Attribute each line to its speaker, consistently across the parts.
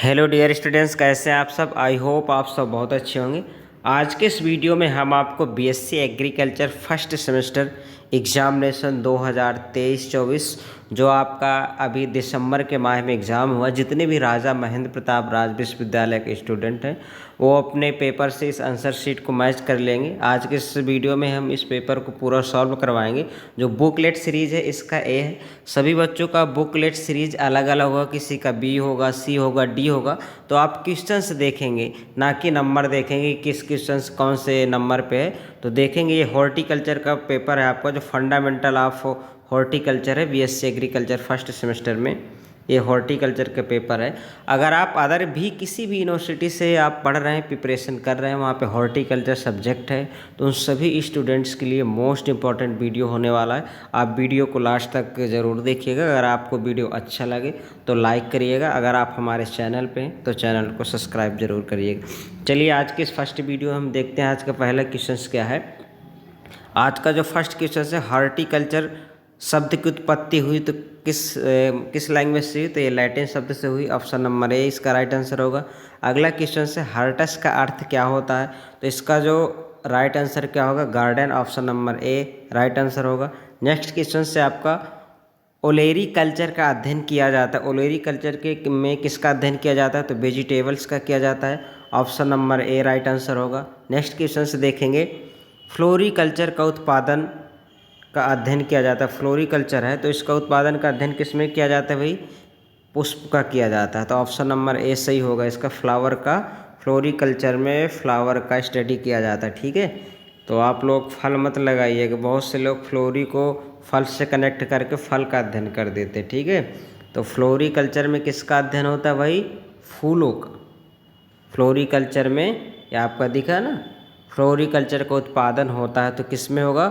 Speaker 1: Hello dear students, कैसे हैं आप सब। आई होप आप सब बहुत अच्छे होंगे। आज के इस वीडियो में हम आपको BSc agriculture first semester examination 2023-24 जो आपका अभी दिसंबर के माह में एग्ज़ाम हुआ, जितने भी राजा महेंद्र प्रताप राज विश्वविद्यालय के स्टूडेंट हैं वो अपने पेपर से इस आंसर शीट को मैच कर लेंगे। आज के इस वीडियो में हम इस पेपर को पूरा सॉल्व करवाएंगे। जो बुकलेट सीरीज़ है इसका ए है। सभी बच्चों का बुकलेट सीरीज अलग अलग होगा, किसी का बी होगा, सी होगा, डी होगा। तो आप क्वेश्चंस देखेंगे, ना कि नंबर देखेंगे किस क्वेश्चंस कौन से नंबर पे है। तो देखेंगे ये हॉर्टिकल्चर का पेपर है आपका, जो फंडामेंटल ऑफ हॉर्टिकल्चर है बीएससी एग्रीकल्चर फर्स्ट सेमेस्टर में, ये हॉर्टिकल्चर के पेपर है। अगर आप अदर भी किसी भी यूनिवर्सिटी से आप पढ़ रहे हैं, प्रिपरेशन कर रहे हैं, वहाँ पे हॉर्टिकल्चर सब्जेक्ट है, तो उन सभी स्टूडेंट्स के लिए मोस्ट इंपॉर्टेंट वीडियो होने वाला है। आप वीडियो को लास्ट तक ज़रूर देखिएगा। अगर आपको वीडियो अच्छा लगे तो लाइक करिएगा। अगर आप हमारे चैनल पे हैं तो चैनल को सब्सक्राइब जरूर करिएगा। चलिए आज के इस फर्स्ट वीडियो हम देखते हैं। आज का पहला क्वेश्चन क्या है। आज का जो फर्स्ट क्वेश्चन है, हॉर्टिकल्चर शब्द की उत्पत्ति हुई तो किस लैंग्वेज से हुई, तो ये लैटिन शब्द से हुई। ऑप्शन नंबर ए इसका राइट आंसर होगा। अगला क्वेश्चन से हर्टस का अर्थ क्या होता है, तो इसका जो राइट आंसर क्या होगा, garden. Option number A right answer होगा। नेक्स्ट क्वेश्चन से आपका ओलेरी कल्चर का अध्ययन किया जाता है। ओलेरी कल्चर के में किसका अध्ययन किया जाता है, तो वेजिटेबल्स का किया जाता है। Option number A right answer होगा। नेक्स्ट क्वेश्चन से देखेंगे फ्लोरीकल्चर का उत्पादन का अध्ययन किया जाता है। फ्लोरीकल्चर है तो इसका उत्पादन का अध्ययन किस में किया जाता है भाई, पुष्प का किया जाता है। तो ऑप्शन नंबर ए सही होगा इसका, फ्लावर का। फ्लोरीकल्चर में फ्लावर का स्टडी किया जाता है। ठीक है, तो आप लोग फल मत लगाइएगा। बहुत से लोग फ्लोरी को फल से कनेक्ट करके फल का अध्ययन कर देते। ठीक है, तो फ्लोरीकल्चर में किसका अध्ययन होता है भाई, फूलों का। फ्लोरीकल्चर में ये आपका दिखा ना, फ्लोरीकल्चर का उत्पादन होता है तो किस में होगा,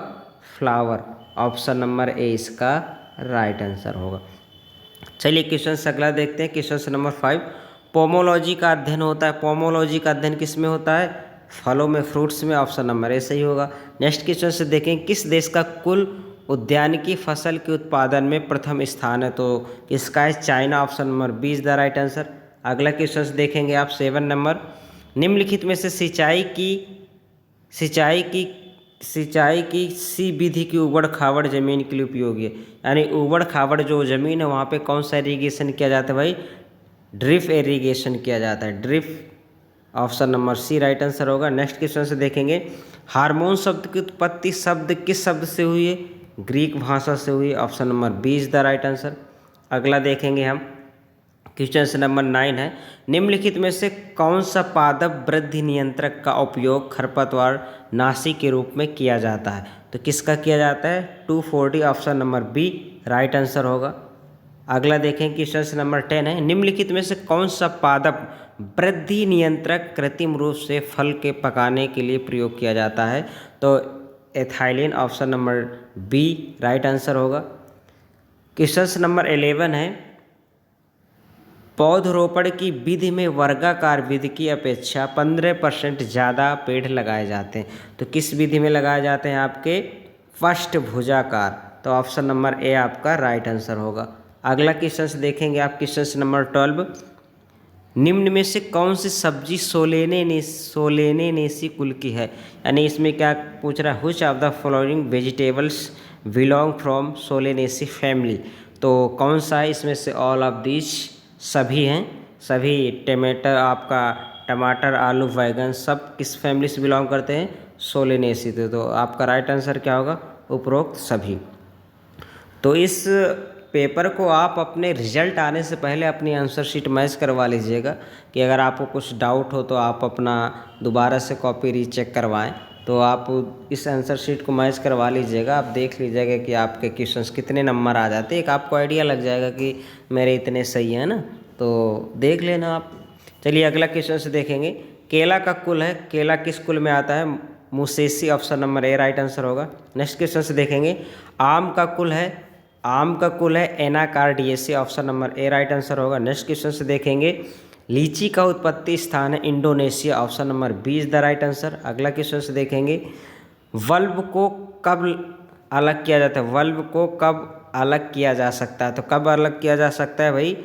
Speaker 1: फ्लावर। ऑप्शन नंबर ए इसका राइट आंसर होगा। चलिए क्वेश्चन अगला देखते हैं। क्वेश्चन नंबर 5, पोमोलॉजी का अध्ययन होता है। पोमोलॉजी का अध्ययन किस में होता है, फलों में, फ्रूट्स में। ऑप्शन नंबर ए सही होगा। नेक्स्ट क्वेश्चन से देखें, किस देश का कुल उद्यानिकी फसल के उत्पादन में प्रथम स्थान है, तो किसका है, China. Option number B is the right answer. अगला क्वेश्चन देखेंगे आप 7 नंबर, निम्नलिखित में से सिंचाई की सी विधि की उबड़ खाबड़ जमीन के लिए उपयोगी है। यानी उबड़ खाबड़ जो ज़मीन है वहाँ पे कौन सा इरीगेशन किया जाता है भाई, ड्रिप इरीगेशन किया जाता है, drip. Option number C right answer होगा। नेक्स्ट क्वेश्चन से देखेंगे, हार्मोन शब्द की उत्पत्ति किस शब्द से हुई है, ग्रीक भाषा से हुई। Option number B is the right answer. अगला देखेंगे हम, क्वेश्चन नंबर 9 है, निम्नलिखित में से कौन सा पादप वृद्धि नियंत्रक का उपयोग खरपतवार नाशी के रूप में किया जाता है, तो किसका किया जाता है, 2,4-D। Option number B right answer होगा। अगला देखें क्वेश्चन नंबर 10 है, निम्नलिखित में से कौन सा पादप वृद्धि नियंत्रक कृत्रिम रूप से फल के पकाने के लिए प्रयोग किया जाता है, तो ethylene. Option number B right answer होगा। क्वेश्चन नंबर 11 है, पौधरोपण की विधि में वर्गाकार विधि की अपेक्षा 15% ज़्यादा पेड़ लगाए जाते हैं, तो किस विधि में लगाए जाते हैं आपके, फर्स्ट भुजाकार। तो ऑप्शन नंबर ए आपका राइट आंसर होगा। अगला क्वेश्चन देखेंगे आप, क्वेश्चन नंबर 12, निम्न में से कौन सी सब्जी सोलेनेसी कुल की है। यानी इसमें क्या पूछ रहा है, which of the following vegetables belong from Solanaceae family, तो कौन सा है इसमें से, ऑल ऑफ दिस, सभी हैं। सभी टमाटर, आपका टमाटर, आलू, बैगन सब किस फैमिली से बिलोंग करते हैं, सोलेनेसी। तो आपका राइट आंसर क्या होगा, उपरोक्त सभी। तो इस पेपर को आप अपने रिजल्ट आने से पहले अपनी आंसर शीट मैच करवा लीजिएगा, कि अगर आपको कुछ डाउट हो तो आप अपना दोबारा से कॉपी रीचेक करवाएं। तो आप इस आंसर शीट को मैच करवा लीजिएगा। आप देख लीजिएगा कि आपके क्वेश्चंस कितने नंबर आ जाते हैं, एक आपको आइडिया लग जाएगा कि मेरे इतने सही हैं ना, तो देख लेना आप। चलिए अगला क्वेश्चन से देखेंगे, केला का कुल है, केला किस कुल में आता है, मुसेसी। Option number A right answer होगा। नेक्स्ट क्वेश्चन से देखेंगे, आम का कुल है एनाकार्डियेसी। Option number A right answer होगा। नेक्स्ट क्वेश्चन से देखेंगे, लीची का उत्पत्ति स्थान है Indonesia. Option number B is the right answer. अगला क्वेश्चन से देखेंगे, बल्ब को कब अलग किया जाता है, बल्ब को कब अलग किया जा सकता है, तो कब अलग किया जा सकता है भाई,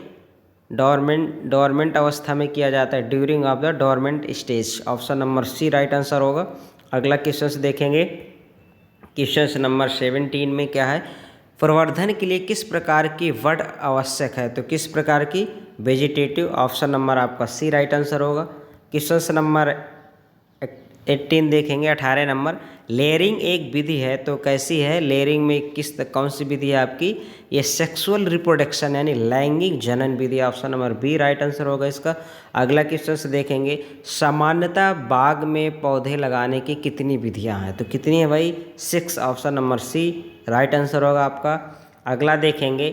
Speaker 1: डोरमेंट अवस्था में किया जाता है, during of the dormant stage. Option number C right answer होगा। अगला क्वेश्चन देखेंगे, क्वेश्चन नंबर 17 में क्या है, प्रवर्धन के लिए किस प्रकार की वड आवश्यक है? तो किस प्रकार की? वेजिटेटिव। ऑप्शन नंबर आपका सी राइट आंसर होगा। क्वेश्चन नंबर 18 देखेंगे, 18 नंबर, लेयरिंग एक विधि है तो कैसी है? लेयरिंग में कौन सी विधि है आपकी? ये सेक्सुअल रिप्रोडक्शन यानी लैंगिक जनन विधि। Option number B right answer होगा इसका। अगला क्वेश्चन से देखेंगे, सामान्यतः बाग में पौधे लगाने की कितनी विधियां हैं? तो कितनी है भाई? 6। Option number C right answer होगा आपका। अगला देखेंगे,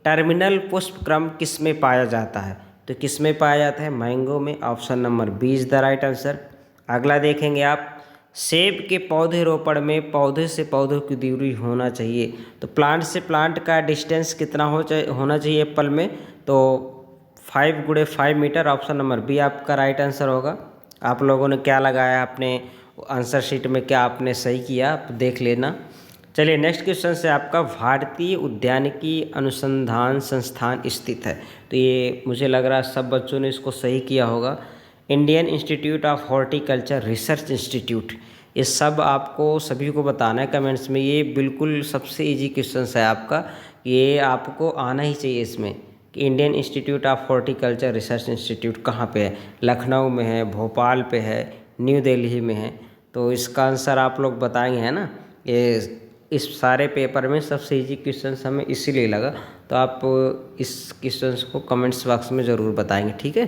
Speaker 1: टर्मिनल पुष्पक्रम किस में पाया जाता है? तो किस में पाया जाता है? मैंगो में। Option number B is the right answer. अगला देखेंगे आप, सेब के पौधे रोपण में पौधे से पौधे की दूरी होना चाहिए, तो प्लांट से प्लांट का डिस्टेंस कितना होना चाहिए एप्पल में? तो 5 × 5 मीटर। ऑप्शन नंबर बी आपका राइट आंसर होगा। आप लोगों ने क्या लगाया अपने आंसर शीट में, क्या आपने सही किया आप देख लेना। चलिए नेक्स्ट क्वेश्चन से आपका, भारतीय उद्यानिकी अनुसंधान संस्थान स्थित है? तो ये मुझे लग रहा है सब बच्चों ने इसको सही किया होगा। Indian institute of horticulture research institute. ये सब आपको सभी को बताना है कमेंट्स में। ये बिल्कुल सबसे इजी क्वेश्चन है आपका, ये आपको आना ही चाहिए इसमें कि Indian institute of horticulture research institute कहाँ पे है? लखनऊ में है, भोपाल पे है, न्यू दिल्ली में है। तो इसका आंसर आप लोग बताएंगे, है ना। ये इस सारे पेपर में सबसे इजी क्वेश्चन हमें इसीलिए लगा, तो आप इस क्वेश्चन को कमेंट्स बॉक्स में ज़रूर बताएंगे, ठीक है।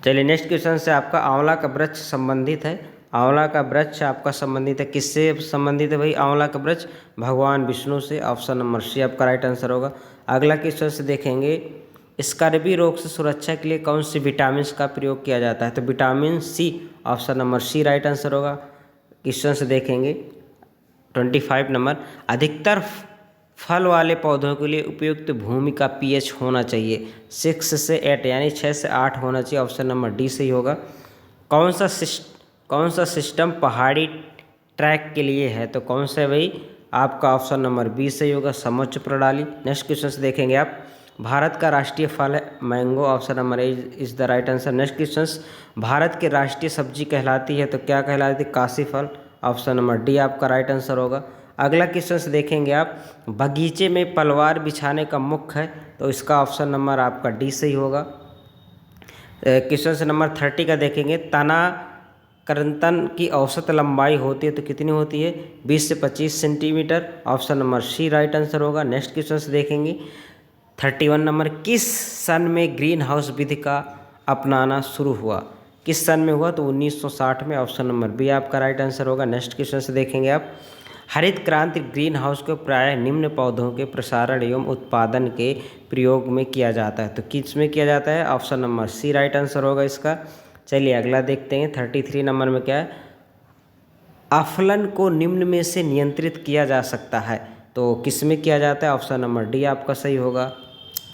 Speaker 1: चलिए नेक्स्ट क्वेश्चन से आपका, आंवला का वृक्ष संबंधित है? आंवला का वृक्ष आपका संबंधित है, किससे संबंधित है भाई आंवला का वृक्ष? भगवान विष्णु से। ऑप्शन नंबर सी आपका राइट आंसर होगा। अगला क्वेश्चन से देखेंगे, स्कर्वी रोग से सुरक्षा के लिए कौन सी विटामिन का प्रयोग किया जाता है? तो vitamin C. Option number C right answer होगा। क्वेश्चन से देखेंगे 25 नंबर, अधिकतर फल वाले पौधों के लिए उपयुक्त भूमि का पीएच होना चाहिए 6 से 8 यानी 6 से 8 होना चाहिए। ऑप्शन नंबर डी सही होगा। कौन सा सिस्टम पहाड़ी ट्रैक के लिए है? तो कौन सा है भाई? आपका ऑप्शन नंबर बी सही होगा, समोच्च प्रणाली। नेक्स्ट क्वेश्चन से देखेंगे आप, भारत का राष्ट्रीय फल है mango. Option number A is the right answer. Next question, Bharat की राष्ट्रीय सब्जी कहलाती है तो क्या कहलाती है? काशी फल। ऑप्शन नंबर डी आपका राइट आंसर होगा। अगला क्वेश्चन से देखेंगे आप, बगीचे में पलवार बिछाने का मुख्य है तो इसका ऑप्शन नंबर आपका डी सही होगा। क्वेश्चन से नंबर 30 का देखेंगे, तना करंतन की औसत लंबाई होती है तो कितनी होती है? 20 से 25 centimetre. Option number C right answer होगा। नेक्स्ट क्वेश्चन से देखेंगे 31 नंबर, किस सन में ग्रीन हाउस विधि का अपनाना शुरू हुआ? किस सन में हुआ? तो 1960 में। ऑप्शन नंबर बी आपका राइट आंसर होगा। नेक्स्ट क्वेश्चन से देखेंगे आप, हरित क्रांति ग्रीन हाउस को प्रायः निम्न पौधों के प्रसारण एवं उत्पादन के प्रयोग में किया जाता है तो किस में किया जाता है? Option number C right answer होगा इसका। चलिए अगला देखते हैं 33 नंबर में क्या है, आफलन को निम्न में से नियंत्रित किया जा सकता है तो किस में किया जाता है? ऑप्शन नंबर डी आपका सही होगा,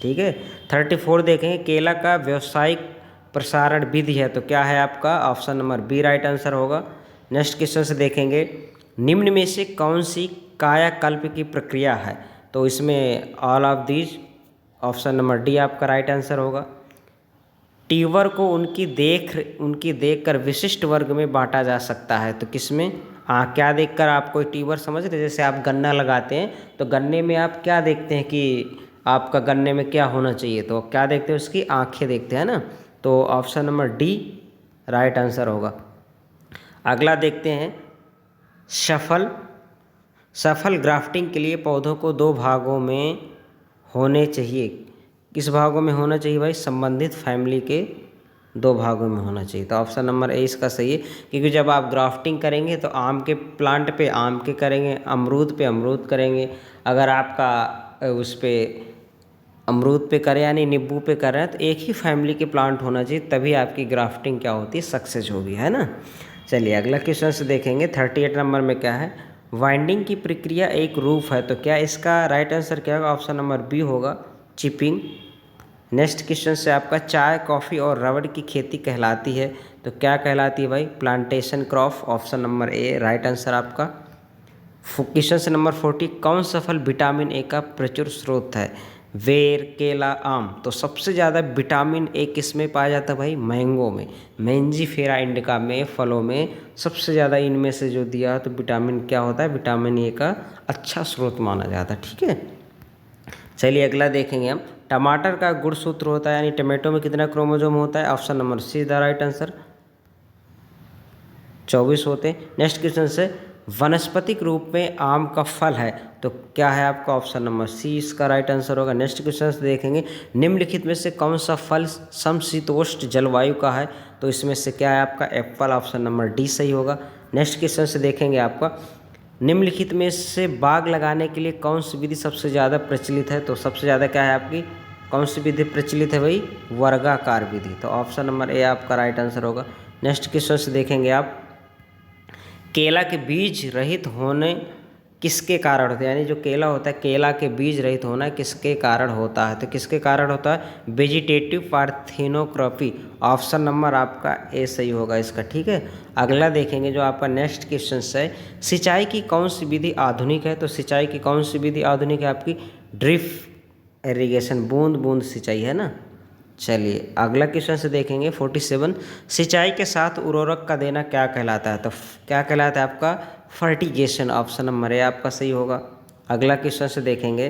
Speaker 1: ठीक है। 34 देखेंगे, केला का व्यावसायिक प्रसारण विधि है तो क्या है आपका? Option number B right answer होगा। नेक्स्ट क्वेश्चन से देखेंगे, निम्न में से कौन सी कायाकल्प की प्रक्रिया है? तो इसमें all of these. Option number D आपका राइट आंसर होगा। ट्यूबर को उनकी देख कर विशिष्ट वर्ग में बांटा जा सकता है तो किसमें? क्या देखकर आप कोई ट्यूबर समझ रहे? जैसे आप गन्ना लगाते हैं तो गन्ने में आप क्या देखते हैं कि आपका गन्ने में क्या होना चाहिए? तो क्या देखते हैं? उसकी आँखें देखते हैं ना। तो option number D right answer होगा। अगला देखते हैं, सफल ग्राफ्टिंग के लिए पौधों को 2 भागों में होने चाहिए। किस भागों में होना चाहिए भाई? संबंधित फैमिली के 2 भागों में होना चाहिए तो ऑप्शन नंबर ए इसका सही है, क्योंकि जब आप ग्राफ्टिंग करेंगे तो आम के प्लांट पे आम के करेंगे, अमरूद पे अमरूद करेंगे। अगर आपका उस पे अमरूद पे करें यानी नींबू पे कर रहे हैं तो एक ही फैमिली के प्लांट होना चाहिए, तभी आपकी ग्राफ्टिंग क्या होती है? सक्सेस होगी, है ना। चलिए अगला क्वेश्चन से देखेंगे 38 नंबर में क्या है, वाइंडिंग की प्रक्रिया एक रूप है तो क्या इसका राइट आंसर क्या होगा? ऑप्शन नंबर बी होगा, चिपिंग। नेक्स्ट क्वेश्चन से आपका, चाय कॉफ़ी और रबड़ की खेती कहलाती है तो क्या कहलाती है भाई? Plantation crop. Option number A right answer आपका। क्वेश्चन से नंबर 40, कौन सा फल विटामिन ए का प्रचुर स्रोत है? बेर, केला, आम। तो सबसे ज़्यादा विटामिन ए किस में पाया जाता है भाई? मैंगो में। मैंजीफेरा इंडिका में, फलों में सबसे ज़्यादा इनमें से जो दिया तो विटामिन क्या होता है? विटामिन ए का अच्छा स्रोत माना जाता है। ठीक है, चलिए अगला देखेंगे हम। टमाटर का गुणसूत्र होता है, यानी टमाटो में कितना क्रोमोसोम होता है? Option number see the right answer, 24 होते हैं। नेक्स्ट क्वेश्चन से, वनस्पतिक रूप में आम का फल है तो क्या है आपका? ऑप्शन नंबर सी इसका राइट आंसर होगा। नेक्स्ट क्वेश्चन से देखेंगे, निम्नलिखित में से कौन सा फल समशीतोष्ण जलवायु का है? तो इसमें से क्या है आपका? एप्पल, ऑप्शन नंबर डी सही होगा। नेक्स्ट क्वेश्चन से देखेंगे आपका, निम्नलिखित में से बाग लगाने के लिए कौन सी विधि सबसे ज़्यादा प्रचलित है? तो सबसे ज़्यादा क्या है आपकी? कौन सी विधि प्रचलित है भाई? वर्गाकार विधि। तो ऑप्शन नंबर ए आपका राइट आंसर होगा। नेक्स्ट क्वेश्चन से देखेंगे आप, केला के बीज रहित होने किसके कारण होता है? यानी जो केला होता है, केला के बीज रहित होना किसके कारण होता है? तो किसके कारण होता है? वेजिटेटिव पार्थेनोक्रॉपी, ऑप्शन नंबर आपका ए सही होगा इसका। ठीक है, अगला देखेंगे जो आपका नेक्स्ट क्वेश्चन है, सिंचाई की कौन सी विधि आधुनिक है? तो सिंचाई की कौन सी विधि आधुनिक है आपकी? ड्रिप इरिगेशन, बूंद बूंद सिंचाई है ना। चलिए अगला क्वेश्चन से देखेंगे 47, सिंचाई के साथ उर्वरक का देना क्या कहलाता है? तो क्या कहलाता है आपका? फर्टिगेशन, ऑप्शन नंबर ए आपका सही होगा। अगला क्वेश्चन से देखेंगे,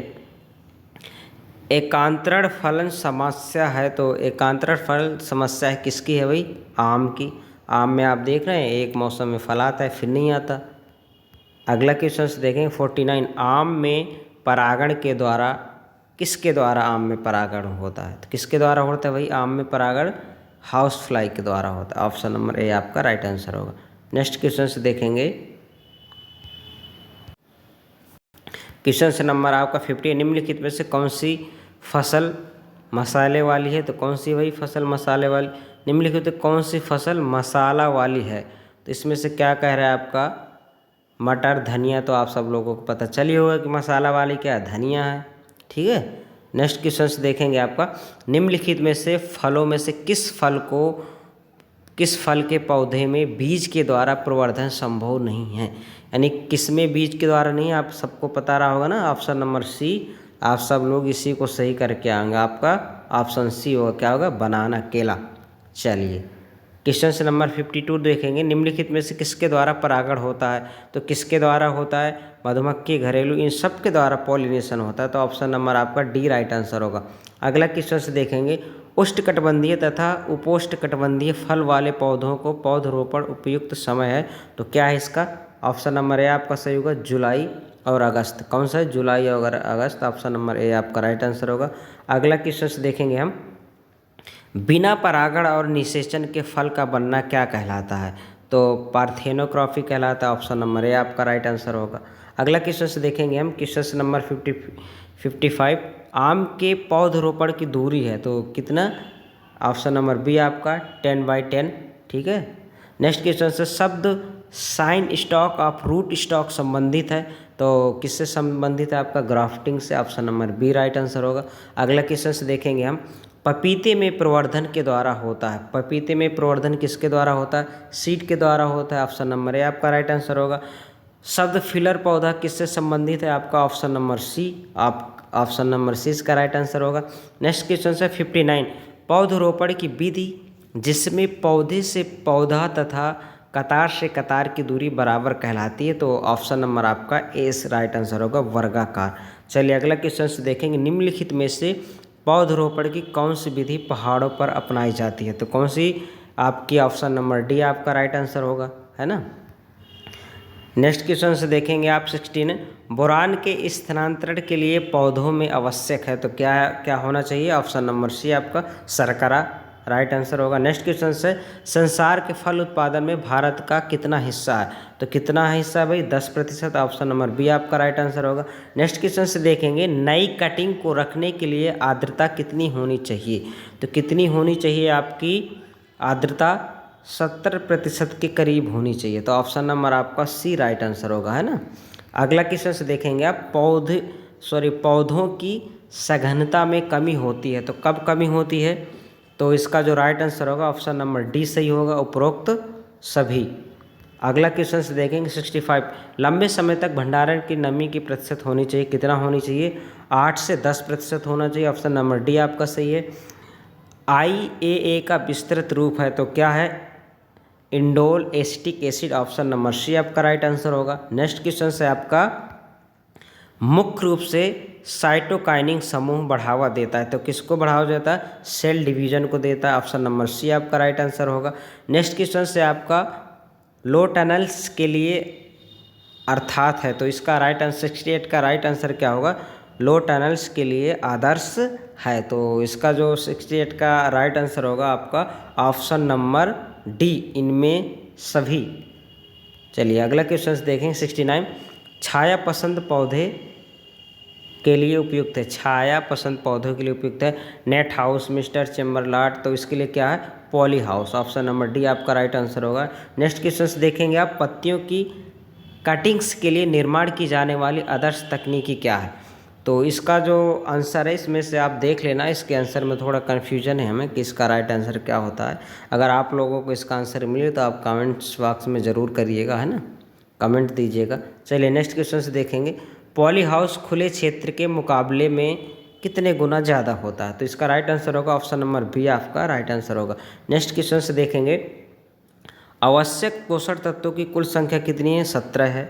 Speaker 1: एकांतरण फलन समस्या है तो एकांतरण फल समस्या है किसकी है भाई? आम की। आम में आप देख रहे हैं एक मौसम में फल आता है फिर नहीं आता। अगला क्वेश्चन से देखेंगे 49, आम में परागण के द्वारा किसके द्वारा आम में परागण होता है? तो किसके द्वारा होता है भाई आम में परागण? हाउस फ्लाई के द्वारा होता है। ऑप्शन नंबर ए आपका राइट आंसर होगा। नेक्स्ट क्वेश्चन से देखेंगे, क्वेश्चन से नंबर आपका 50, निम्नलिखित में से कौन सी फसल मसाले वाली है? तो कौन सी भाई फसल मसाले वाली? निम्नलिखित में कौन सी फसल मसाला वाली है? तो इसमें से क्या कह रहा है आपका? मटर, धनिया। तो आप सब लोगों को पता चल ही होगा कि मसाला वाली क्या है? धनिया है। ठीक है, नेक्स्ट क्वेश्चन से देखेंगे आपका, निम्नलिखित में से फलों में से किस फल के पौधे में बीज के द्वारा प्रवर्धन संभव नहीं है? यानी किसमें बीज के द्वारा नहीं है? आप सबको पता रहा होगा ना, ऑप्शन नंबर सी। आप सब लोग इसी को सही करके आएंगे, आपका ऑप्शन सी होगा। क्या होगा? बनाना, केला। चलिए क्वेश्चन से नंबर 52 देखेंगे, निम्नलिखित में से किसके द्वारा परागण होता है? तो किसके द्वारा होता है? मधुमक्खी, घरेलू, इन सब के द्वारा पॉलिनेशन होता है। तो ऑप्शन नंबर आपका डी राइट आंसर होगा। अगला क्वेश्चन से देखेंगे, उष्णकटिबंधीय तथा उपोष्णकटिबंधीय फल वाले पौधों को पौधरोपण उपयुक्त समय है? तो क्या है इसका? ऑप्शन नंबर ए आपका सही होगा, जुलाई और अगस्त। कौन सा है? जुलाई और अगस्त। ऑप्शन नंबर ए आपका राइट आंसर होगा। अगला क्वेश्चन से देखेंगे हम, बिना परागण और निषेचन के फल का बनना क्या कहलाता है? तो पार्थेनोक्रॉपी कहलाता है। ऑप्शन नंबर ए आपका राइट आंसर होगा। अगला क्वेश्चन से देखेंगे हम, क्वेश्चन से नंबर 55, आम के पौधरोपण की दूरी है तो कितना? ऑप्शन नंबर बी आपका 10/10। ठीक है, नेक्स्ट क्वेश्चन से, शब्द scion stock of root stock संबंधित है तो किससे संबंधित है आपका? ग्राफ्टिंग से। Option number B right answer होगा। अगला क्वेश्चन से देखेंगे हम, पपीते में प्रवर्धन के द्वारा होता है। पपीते में प्रवर्धन किसके द्वारा होता है? सीड के द्वारा होता है। ऑप्शन नंबर ए आपका राइट आंसर होगा। शब्द फिलर पौधा किससे संबंधित है आपका? Option number C. Option number C इसका राइट आंसर होगा। नेक्स्ट क्वेश्चन है 59, पौधरोपण की विधि जिसमें पौधे से पौधा तथा कतार से कतार की दूरी बराबर कहलाती है? तो ऑप्शन नंबर आपका ए राइट आंसर होगा, वर्गाकार। चलिए अगला क्वेश्चन से देखेंगे, निम्नलिखित में से पौधरोपण की कौन सी विधि पहाड़ों पर अपनाई जाती है? तो कौन सी आपकी? ऑप्शन नंबर डी आपका राइट आंसर होगा, है ना। नेक्स्ट क्वेश्चन से देखेंगे आप 16, बोरान के स्थानांतरण के लिए पौधों में आवश्यक है तो क्या होना चाहिए? ऑप्शन नंबर सी आपका, शर्करा राइट आंसर होगा। नेक्स्ट क्वेश्चन से, संसार के फल उत्पादन में भारत का कितना हिस्सा है? तो कितना हिस्सा है भाई? 10%। ऑप्शन नंबर बी आपका राइट आंसर होगा। नेक्स्ट क्वेश्चन से देखेंगे, नई कटिंग को रखने के लिए आर्द्रता कितनी होनी चाहिए? तो कितनी होनी चाहिए आपकी आर्द्रता? 70% के करीब होनी चाहिए। तो ऑप्शन नंबर आपका सी राइट आंसर होगा, है ना। अगला क्वेश्चन से देखेंगे आप, पौधों की सघनता में कमी होती है तो कब कमी होती है? तो इसका जो राइट आंसर होगा ऑप्शन नंबर डी सही होगा, उपरोक्त सभी। अगला क्वेश्चन से देखेंगे 65, लंबे समय तक भंडारण की नमी की प्रतिशत होनी चाहिए, कितना होनी चाहिए? 8 से 10% होना चाहिए। ऑप्शन नंबर डी आपका सही है। IAA का विस्तृत रूप है तो क्या है? Indole acetic acid. Option number C आपका राइट आंसर होगा। नेक्स्ट क्वेश्चन से आपका मुख्य रूप से साइटोकाइनिन समूह बढ़ावा देता है तो किसको बढ़ावा देता है? सेल डिवीजन को देता है। ऑप्शन नंबर सी आपका राइट आंसर होगा। नेक्स्ट क्वेश्चन से आपका लो टनल्स के लिए अर्थात है तो इसका राइट आंसर 68 का राइट आंसर क्या होगा? लो टनल्स के लिए आदर्श है तो इसका जो 68 का राइट आंसर होगा आपका ऑप्शन नंबर डी, इनमें सभी। चलिए अगला क्वेश्चन देखें 69। छाया पसंद पौधे के लिए उपयुक्त है। छाया पसंद पौधों के लिए उपयुक्त है नेट हाउस, मिस्टर चेम्बरलाट, तो इसके लिए क्या है? Poly house. Option number D आपका राइट आंसर होगा। नेक्स्ट क्वेश्चन देखेंगे आप, पत्तियों की कटिंग्स के लिए निर्माण की जाने वाली आदर्श तकनीकी क्या है? तो इसका जो आंसर है इसमें से आप देख लेना, इसके आंसर में थोड़ा कन्फ्यूजन है हमें कि इसका राइट आंसर क्या होता है। अगर आप लोगों को इसका आंसर मिले तो आप कमेंट्स बॉक्स में ज़रूर करिएगा, है ना, कमेंट दीजिएगा। चलिए नेक्स्ट क्वेश्चन से देखेंगे, पॉली हाउस खुले क्षेत्र के मुकाबले में कितने गुना ज़्यादा होता है? तो इसका राइट आंसर होगा ऑप्शन नंबर बी आपका राइट आंसर होगा। नेक्स्ट क्वेश्चन से देखेंगे, आवश्यक पोषण तत्वों की कुल संख्या कितनी है? 17 है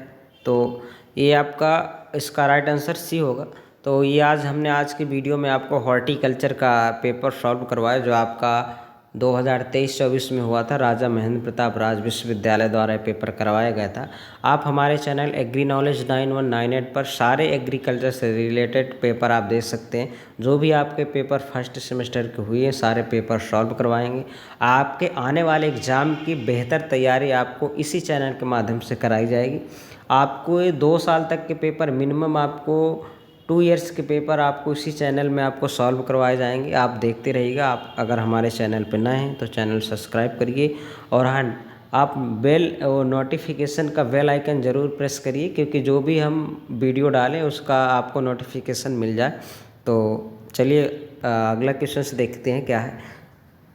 Speaker 1: तो ये आपका इसका राइट आंसर सी होगा। तो ये आज की वीडियो में आपको हॉर्टिकल्चर का पेपर सॉल्व करवाया जो आपका 2023-24 में हुआ था। राजा महेंद्र प्रताप राज विश्वविद्यालय द्वारा पेपर करवाया गया था। आप हमारे चैनल एग्री नॉलेज 9198 पर सारे एग्रीकल्चर से रिलेटेड पेपर आप देख सकते हैं। जो भी आपके पेपर फर्स्ट सेमेस्टर के हुए हैं सारे पेपर सॉल्व करवाएंगे। आपके आने वाले एग्ज़ाम की बेहतर तैयारी आपको इसी चैनल के माध्यम से कराई जाएगी। आपको ये 2 साल तक के पेपर मिनिमम, आपको 2 इयर्स के पेपर आपको इसी चैनल में आपको सॉल्व करवाए जाएंगे। आप देखते रहिएगा। आप अगर हमारे चैनल पर नए हैं तो चैनल सब्सक्राइब करिए और हाँ, आप बेल और नोटिफिकेशन का बेल आइकन ज़रूर प्रेस करिए क्योंकि जो भी हम वीडियो डालें उसका आपको नोटिफिकेशन मिल जाए। तो चलिए अगला क्वेश्चन से देखते हैं क्या है।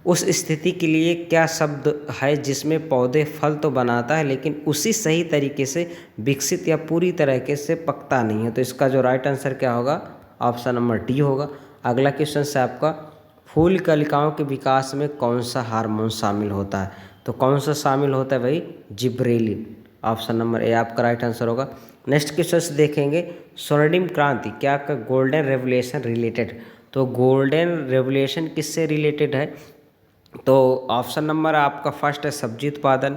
Speaker 1: उस स्थिति के लिए क्या शब्द है जिसमें पौधे फल तो बनाता है लेकिन उसी सही तरीके से विकसित या पूरी तरीके से पकता नहीं है? तो इसका जो राइट आंसर क्या होगा? ऑप्शन नंबर डी होगा। अगला क्वेश्चन से आपका, फूल कलिकाओं के विकास में कौन सा हार्मोन शामिल होता है? तो कौन सा शामिल होता है भाई? जिब्रेलिन। ऑप्शन नंबर ए आपका राइट आंसर होगा। नेक्स्ट क्वेश्चन से देखेंगे, स्वर्णिम क्रांति क्या का गोल्डन रेवोल्यूशन रिलेटेड? तो गोल्डन रेवोल्यूशन किससे रिलेटेड है? तो ऑप्शन नंबर आपका फर्स्ट है सब्जी उत्पादन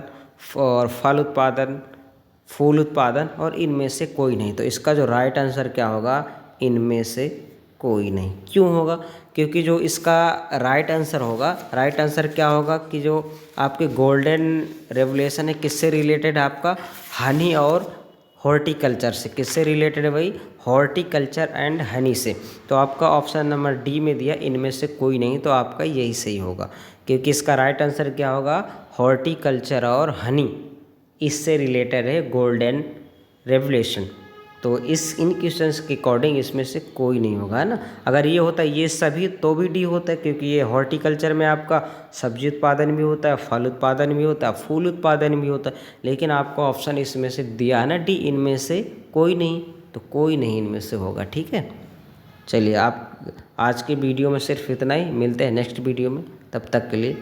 Speaker 1: और फल उत्पादन, फूल उत्पादन और इनमें से कोई नहीं। तो इसका जो राइट आंसर क्या होगा? इनमें से कोई नहीं। क्यों होगा? क्योंकि जो इसका राइट आंसर होगा, राइट आंसर क्या होगा कि जो आपके गोल्डन रेवोल्यूशन है किससे रिलेटेड है? आपका हनी और हॉर्टिकल्चर से। किससे रिलेटेड है भाई? हॉर्टिकल्चर एंड हनी से। तो आपका ऑप्शन नंबर डी में दिया इनमें से कोई नहीं, तो आपका यही सही होगा क्योंकि इसका राइट आंसर क्या होगा? हॉर्टिकल्चर और हनी, इससे रिलेटेड है गोल्डन रेवोल्यूशन। तो इन क्वेश्चंस के अकॉर्डिंग इसमें से कोई नहीं होगा, है ना। अगर ये होता है ये सभी तो भी डी होता है क्योंकि ये हॉर्टिकल्चर में आपका सब्जी उत्पादन भी होता है, फल उत्पादन भी होता है, फूल उत्पादन भी होता है, लेकिन आपको ऑप्शन इसमें से दिया है ना डी, इनमें से कोई नहीं, तो कोई नहीं इनमें से होगा। ठीक है, चलिए आप आज के वीडियो में सिर्फ इतना ही। मिलते हैं नेक्स्ट वीडियो में, तब तक के लिए